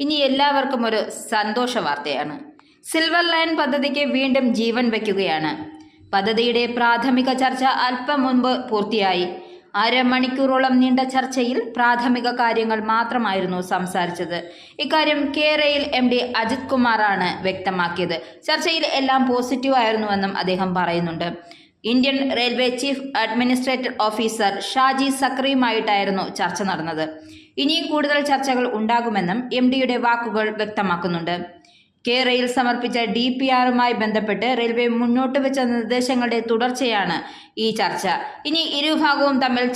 ഇനി എല്ലാവർക്കും ഒരു സന്തോഷ വാർത്തയാണ്. സിൽവർ ലൈൻ പദ്ധതിക്ക് വീണ്ടും ജീവൻ വയ്ക്കുകയാണ്. പദ്ധതിയുടെ പ്രാഥമിക ചർച്ച അല്പം മുൻപ് പൂർത്തിയായി. അരമണിക്കൂറോളം നീണ്ട ചർച്ചയിൽ പ്രാഥമിക കാര്യങ്ങൾ മാത്രമായിരുന്നു സംസാരിച്ചത്. ഇക്കാര്യം കേരയിൽ MD അജിത് കുമാറാണ് വ്യക്തമാക്കിയത്. ചർച്ചയിൽ എല്ലാം പോസിറ്റീവ് ആയിരുന്നുവെന്നും അദ്ദേഹം പറയുന്നുണ്ട്. Indian railway chief administrative officer Shaji സക്രിയുമായിട്ടായിരുന്നു ചർച്ച നടന്നത്. ഇനിയും കൂടുതൽ ചർച്ചകൾ ഉണ്ടാകുമെന്നും MDയുടെ വാക്കുകൾ വ്യക്തമാക്കുന്നുണ്ട്. കേരയിൽ സമർപ്പിച്ച DPRയുമായി ബന്ധപ്പെട്ട് റെയിൽവേ മുന്നോട്ട് വെച്ച നിർദ്ദേശങ്ങളുടെ തുടർച്ചയാണ് ഈ ചർച്ച. ഇനി ഇരുഭാഗവും തമ്മിൽ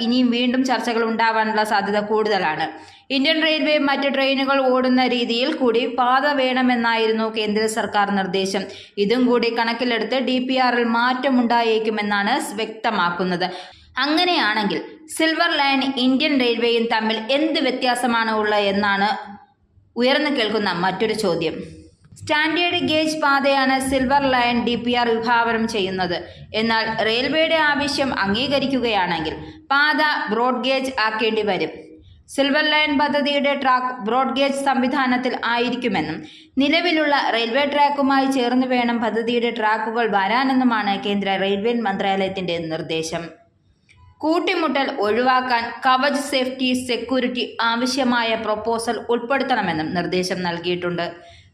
ഇനിയും വീണ്ടും ചർച്ചകൾ ഉണ്ടാവാനുള്ള സാധ്യത കൂടുതലാണ്. ഇന്ത്യൻ റെയിൽവേ മറ്റ് ട്രെയിനുകൾ ഓടുന്ന രീതിയിൽ കൂടി പാത വേണമെന്നായിരുന്നു കേന്ദ്ര സർക്കാർ നിർദ്ദേശം. ഇതും കൂടി കണക്കിലെടുത്ത് DPRൽ മാറ്റമുണ്ടായേക്കുമെന്നാണ് വ്യക്തമാക്കുന്നത്. അങ്ങനെയാണെങ്കിൽ സിൽവർ ലൈൻ ഇന്ത്യൻ റെയിൽവേയും തമ്മിൽ എന്ത് വ്യത്യാസമാണ് ഉള്ളത് എന്നാണ് ഉയർന്നു കേൾക്കുന്ന മറ്റൊരു ചോദ്യം. സ്റ്റാൻഡേർഡ് ഗേജ് പാതയാണ് സിൽവർ ലൈൻ DPR വിഭാവനം ചെയ്യുന്നത്. എന്നാൽ റെയിൽവേയുടെ ആവശ്യം അംഗീകരിക്കുകയാണെങ്കിൽ പാത ബ്രോഡ് ഗേജ് ആക്കേണ്ടി വരും. സിൽവർ ലൈൻ പദ്ധതിയുടെ ട്രാക്ക് ബ്രോഡ് ഗേജ് സംവിധാനത്തിൽ ആയിരിക്കുമെന്നും നിലവിലുള്ള റെയിൽവേ ട്രാക്കുമായി ചേർന്ന് വേണം പദ്ധതിയുടെ ട്രാക്കുകൾ വരാനെന്നുമാണ് കേന്ദ്ര റെയിൽവേ മന്ത്രാലയത്തിന്റെ നിർദ്ദേശം. കൂട്ടിമുട്ടൽ ഒഴിവാക്കാൻ കവച് സേഫ്റ്റി സെക്യൂരിറ്റി ആവശ്യമായ പ്രൊപ്പോസൽ ഉൾപ്പെടുത്തണമെന്നും നിർദ്ദേശം നൽകിയിട്ടുണ്ട്.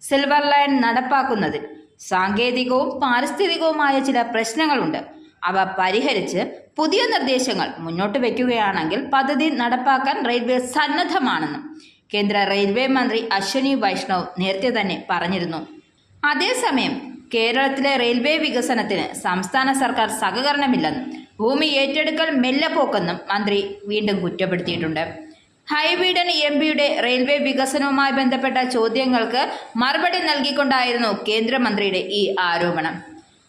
സിൽവർ ലൈൻ നടപ്പാക്കുന്നതിൽ സാങ്കേതികവും പാരിസ്ഥിതികവുമായ ചില പ്രശ്നങ്ങളുണ്ട്. അവ പരിഹരിച്ച് പുതിയ നിർദ്ദേശങ്ങൾ മുന്നോട്ട് വയ്ക്കുകയാണെങ്കിൽ പദ്ധതി നടപ്പാക്കാൻ റെയിൽവേ സന്നദ്ധമാണെന്നും കേന്ദ്ര റെയിൽവേ മന്ത്രി അശ്വനി വൈഷ്ണവ് നേരത്തെ തന്നെ പറഞ്ഞിരുന്നു. അതേസമയം കേരളത്തിലെ റെയിൽവേ വികസനത്തിന് സംസ്ഥാന സർക്കാർ സഹകരണമില്ലെന്നും ഭൂമി ഏറ്റെടുക്കൽ മെല്ലെപ്പോക്കെന്നും മന്ത്രി വീണ്ടും കുറ്റപ്പെടുത്തിയിട്ടുണ്ട്. ഹൈബീഡൻ MPയുടെ റെയിൽവേ വികസനവുമായി ബന്ധപ്പെട്ട ചോദ്യങ്ങൾക്ക് മറുപടി നൽകിക്കൊണ്ടായിരുന്നു കേന്ദ്രമന്ത്രിയുടെ ഈ ആരോപണം.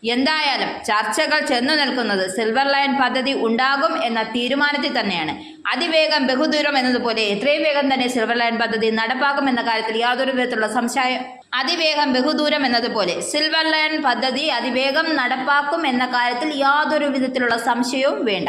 എന്തായാലും ചർച്ചകൾ ചെന്നു നിൽക്കുന്നത് സിൽവർ ലൈൻ പദ്ധതി ഉണ്ടാകും എന്ന തീരുമാനത്തിൽ തന്നെയാണ്. അതിവേഗം ബഹുദൂരം എന്നതുപോലെ എത്രയും വേഗം തന്നെ സിൽവർ ലൈൻ പദ്ധതി നടപ്പാക്കും എന്ന കാര്യത്തിൽ യാതൊരു വിധത്തിലുള്ള സംശയം അതിവേഗം ബഹുദൂരം എന്നതുപോലെ സിൽവർ ലൈൻ പദ്ധതി അതിവേഗം നടപ്പാക്കും എന്ന കാര്യത്തിൽ യാതൊരു വിധത്തിലുള്ള സംശയവും വേണ്ട.